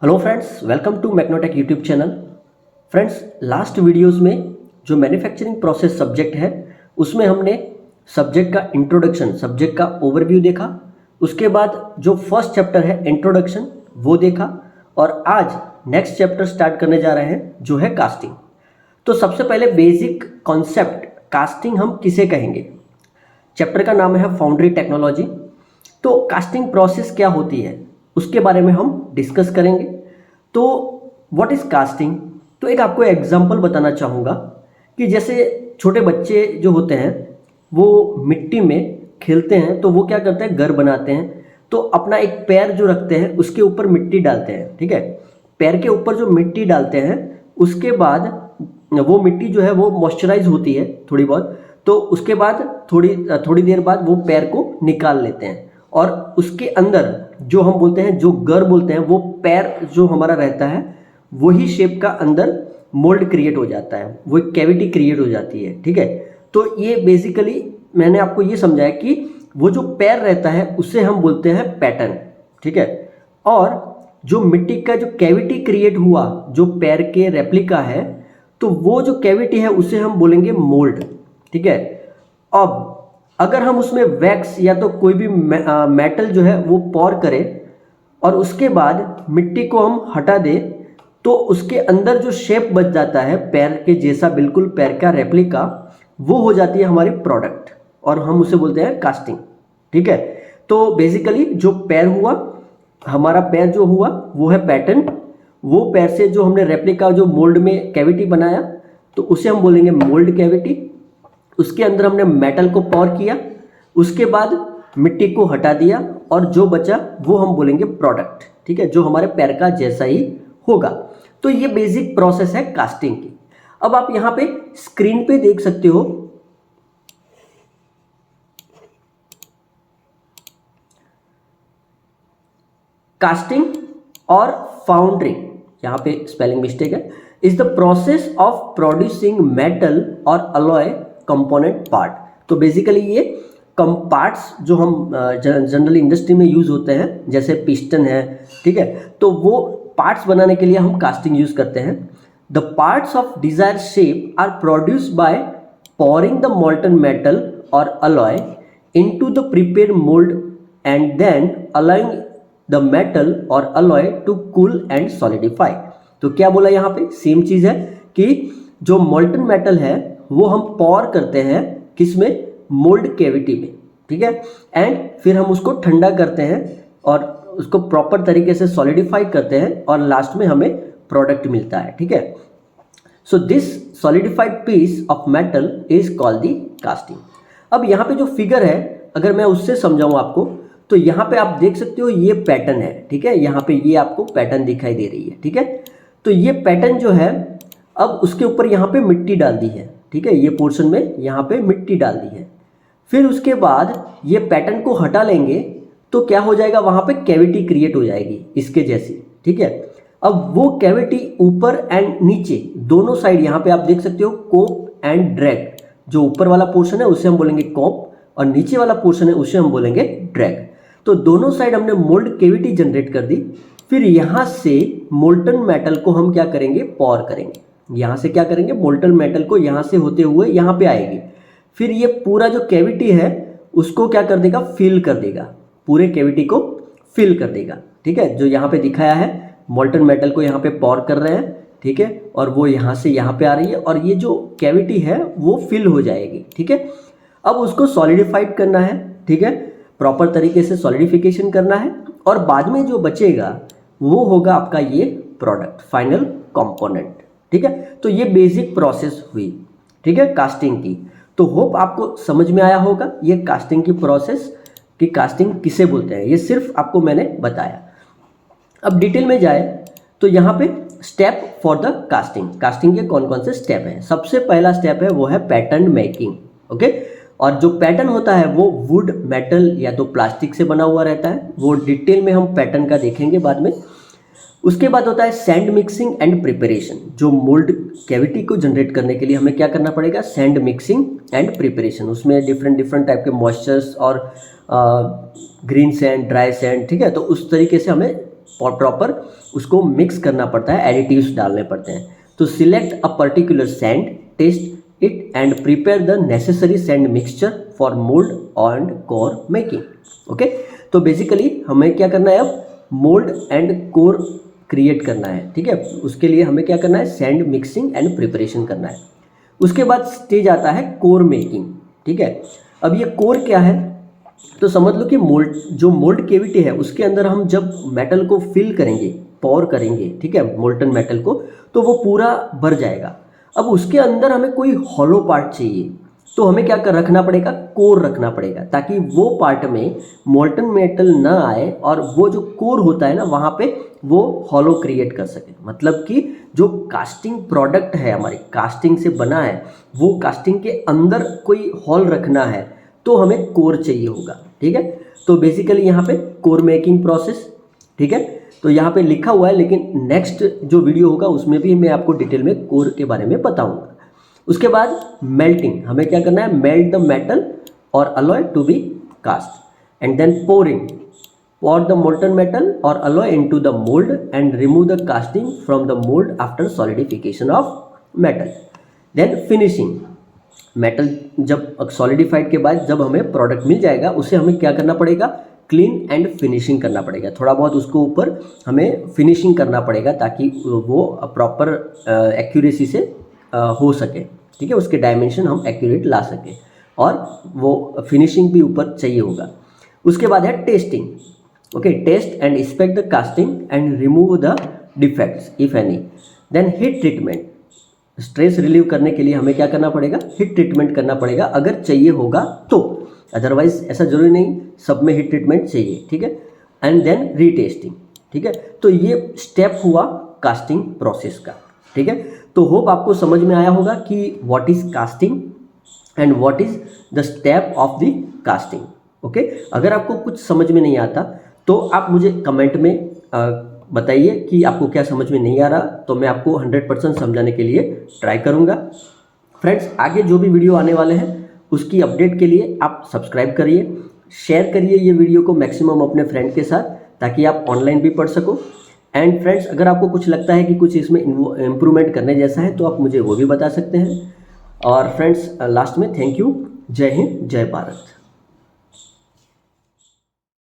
Hello friends, welcome to Magnotech YouTube channel. Friends, last videos में जो manufacturing process subject है उसमें हमने सब्जेक्ट का इंट्रोडक्शन, सब्जेक्ट का ओवरव्यू देखा। उसके बाद जो फर्स्ट चैप्टर है इंट्रोडक्शन वो देखा, और आज नेक्स्ट चैप्टर स्टार्ट करने जा रहे हैं जो है कास्टिंग। तो सबसे पहले बेसिक कॉन्सेप्ट, कास्टिंग हम किसे कहेंगे। चैप्टर का नाम है फाउंड्री टेक्नोलॉजी। तो कास्टिंग प्रोसेस क्या होती है उसके बारे में हम डिस्कस करेंगे। तो व्हाट इज़ कास्टिंग, तो एक आपको एग्जांपल बताना चाहूँगा कि जैसे छोटे बच्चे जो होते हैं वो मिट्टी में खेलते हैं, तो वो क्या करते हैं, घर बनाते हैं। तो अपना एक पैर जो रखते हैं उसके ऊपर मिट्टी डालते हैं, ठीक है। पैर के ऊपर जो मिट्टी डालते हैं उसके बाद वो मिट्टी जो है वो मॉइस्चराइज होती है थोड़ी बहुत, तो उसके बाद थोड़ी देर बाद वो पैर को निकाल लेते हैं, और उसके अंदर जो हम बोलते हैं, जो गर बोलते हैं, वो पैर जो हमारा रहता है वही शेप का अंदर मोल्ड क्रिएट हो जाता है, वो एक कैविटी क्रिएट हो जाती है, ठीक है। तो ये बेसिकली मैंने आपको ये समझाया कि वो जो पैर रहता है उसे हम बोलते हैं पैटर्न, ठीक है। और जो मिट्टी का जो कैविटी क्रिएट हुआ जो पैर के रेप्लिका है, तो वो जो कैविटी है उसे हम बोलेंगे मोल्ड, ठीक है। अब अगर हम उसमें वैक्स या तो कोई भी मेटल जो है वो पॉर करें और उसके बाद मिट्टी को हम हटा दें, तो उसके अंदर जो शेप बच जाता है पैर के जैसा, बिल्कुल पैर का रेप्लिका, वो हो जाती है हमारी प्रोडक्ट, और हम उसे बोलते हैं कास्टिंग, ठीक है। तो बेसिकली जो पैर हुआ, हमारा पैर जो हुआ वो है पैटर्न। वो पैर से जो हमने रेप्लिका, जो मोल्ड में कैविटी बनाया, तो उसे हम बोलेंगे मोल्ड कैविटी। उसके अंदर हमने मेटल को पॉर किया, उसके बाद मिट्टी को हटा दिया, और जो बचा वो हम बोलेंगे प्रोडक्ट, ठीक है, जो हमारे पैर का जैसा ही होगा। तो ये बेसिक प्रोसेस है कास्टिंग की। अब आप यहाँ पे स्क्रीन पे देख सकते हो, कास्टिंग और फाउंड्री, यहाँ पे स्पेलिंग मिस्टेक है, is the process of producing metal और अलॉय कंपोनेंट पार्ट। तो बेसिकली ये कम पार्ट्स जो हम जनरली इंडस्ट्री में यूज़ होते हैं, जैसे पिस्टन है, ठीक है, तो वो पार्ट्स बनाने के लिए हम कास्टिंग यूज़ करते हैं। The parts of desire shape are produced by pouring the molten metal or alloy into the prepared mold and then allowing the metal or alloy to cool and solidify। तो क्या बोला यहाँ पे, same चीज़ है कि जो मोल्टन मेटल है वो हम पॉर करते हैं किसमें, मोल्ड कैविटी में, ठीक है। एंड फिर हम उसको ठंडा करते हैं और उसको प्रॉपर तरीके से सॉलिडिफाई करते हैं, और लास्ट में हमें प्रोडक्ट मिलता है, ठीक है। So this solidified piece of metal is called the casting. अब यहाँ पे जो फिगर है, अगर मैं उससे समझाऊँ आपको, तो यहाँ पे आप देख सकते हो ये पैटर्न है, ठीक है। यहाँ पे ये आपको पैटर्न दिखाई दे रही है, ठीक है। तो ये पैटर्न जो है, अब उसके ऊपर यहाँ पे मिट्टी डाल दी है, ठीक है, ये पोर्शन में यहाँ पे मिट्टी डाल दी है। फिर उसके बाद ये पैटर्न को हटा लेंगे, तो क्या हो जाएगा, वहाँ पे कैविटी क्रिएट हो जाएगी इसके जैसी, ठीक है। अब वो कैविटी ऊपर एंड नीचे दोनों साइड, यहाँ पे आप देख सकते हो कोप एंड ड्रैग। जो ऊपर वाला पोर्शन है उसे हम बोलेंगे कोप, और नीचे वाला पोर्शन है उसे हम बोलेंगे ड्रैग। तो दोनों साइड हमने मोल्ड कैविटी जनरेट कर दी। फिर यहाँ से मोल्टन मेटल को हम क्या करेंगे, पॉर करेंगे। यहाँ से क्या करेंगे, मोल्टन मेटल को यहाँ से होते हुए यहाँ पे आएगी। फिर ये पूरा जो कैविटी है उसको क्या कर देगा, फिल कर देगा, पूरे कैविटी को फिल कर देगा, ठीक है। जो यहाँ पे दिखाया है, मोल्टन मेटल को यहाँ पे पॉर कर रहे हैं, ठीक है, और वो यहाँ से यहाँ पे आ रही है, और ये जो कैविटी है वो फिल हो जाएगी, ठीक है। अब उसको सॉलिडिफाइड करना है, ठीक है, प्रॉपर तरीके से सॉलिडिफिकेशन करना है, और बाद में जो बचेगा वो होगा आपका ये प्रोडक्ट, फाइनल कंपोनेंट, ठीक है। तो ये बेसिक प्रोसेस हुई, ठीक है, कास्टिंग की। तो होप आपको समझ में आया होगा ये कास्टिंग की प्रोसेस, कि कास्टिंग किसे बोलते हैं, ये सिर्फ आपको मैंने बताया। अब डिटेल में जाए तो यहाँ पे step for the casting, casting के कौन कौन से स्टेप हैं। सबसे पहला स्टेप है वो है पैटर्न मेकिंग, ओके। और जो पैटर्न होता है वो वुड, मेटल या तो प्लास्टिक से बना हुआ रहता है, वो डिटेल में हम पैटर्न का देखेंगे बाद में। उसके बाद होता है सैंड मिक्सिंग एंड प्रिपरेशन। जो मोल्ड कैविटी को जनरेट करने के लिए हमें क्या करना पड़ेगा, सैंड मिक्सिंग एंड प्रिपरेशन। उसमें डिफरेंट टाइप के मॉइस्चर्स और ग्रीन सैंड, ड्राई सैंड, ठीक है, तो उस तरीके से हमें प्रॉपर उसको मिक्स करना पड़ता है, एडिटिव्स डालने पड़ते हैं। तो select a particular sand, test it and prepare the necessary sand mixture for mould and core making. Okay, तो बेसिकली हमें क्या करना है, अब मोल्ड एंड कोर क्रिएट करना है। ठीक है, उसके लिए हमें क्या करना है, सैंड मिक्सिंग एंड प्रिपरेशन करना है। उसके बाद स्टेज आता है कोर मेकिंग। ठीक है, अब ये कोर क्या है, तो समझ लो कि मोल्ड केविटी है उसके अंदर हम जब मेटल को फिल करेंगे, पॉर करेंगे, ठीक है, मोल्टन मेटल को, तो वो पूरा भर जाएगा। अब उसके अंदर हमें कोई हॉलो पार्ट चाहिए, तो हमें क्या कर रखना पड़ेगा, कोर रखना पड़ेगा, ताकि वो पार्ट में मोल्टन मेटल ना आए और वो जो कोर होता है ना वहाँ पे वो हॉलो क्रिएट कर सके। मतलब कि जो कास्टिंग प्रोडक्ट है हमारी, कास्टिंग से बना है, वो कास्टिंग के अंदर कोई हॉल रखना है तो हमें कोर चाहिए होगा। ठीक है, तो बेसिकली यहाँ पे कोर मेकिंग प्रोसेस। ठीक है, तो यहाँ पे लिखा हुआ है, लेकिन नेक्स्ट जो वीडियो होगा उसमें भी मैं आपको डिटेल में कोर के बारे में बताऊंगा। उसके बाद मेल्टिंग, हमें क्या करना है, मेल्ट द मेटल और alloy to be cast and then pouring, pour the molten metal or alloy into the mold and remove the casting from the mold after solidification of metal. Then finishing, metal जब solidified के बाद जब हमें product मिल जाएगा उसे हमें क्या करना पड़ेगा, क्लीन एंड फिनिशिंग करना पड़ेगा। थोड़ा बहुत उसको ऊपर हमें फिनिशिंग करना पड़ेगा ताकि वो प्रॉपर एक्यूरेसी से हो सके। ठीक है, उसके डायमेंशन हम एक्यूरेट ला सके और वो फिनिशिंग भी ऊपर चाहिए होगा। उसके बाद है testing. Okay, test and inspect the casting and remove the defects if any. Then heat treatment, stress relieve करने के लिए हमें क्या करना पड़ेगा, हीट ट्रीटमेंट करना पड़ेगा अगर चाहिए होगा तो, अदरवाइज ऐसा जरूरी नहीं सब में हीट ट्रीटमेंट चाहिए। ठीक है, एंड देन रीटेस्टिंग। ठीक है, तो ये स्टेप हुआ कास्टिंग प्रोसेस का। ठीक है, तो होप आपको समझ में आया होगा कि what is casting and what is the step of the casting. Okay, अगर आपको कुछ समझ में नहीं आता तो आप मुझे कमेंट में बताइए कि आपको क्या समझ में नहीं आ रहा, तो मैं आपको 100% समझाने के लिए ट्राई करूंगा। फ्रेंड्स, आगे जो भी वीडियो आने वाले हैं उसकी अपडेट के लिए आप सब्सक्राइब करिए, शेयर करिए ये वीडियो को मैक्सिमम अपने फ्रेंड के साथ, ताकि आप ऑनलाइन भी पढ़ सको। एंड फ्रेंड्स, अगर आपको कुछ लगता है कि कुछ इसमें इम्प्रूवमेंट करने जैसा है तो आप मुझे वो भी बता सकते हैं। और फ्रेंड्स, लास्ट में थैंक यू। जय हिंद, जय भारत।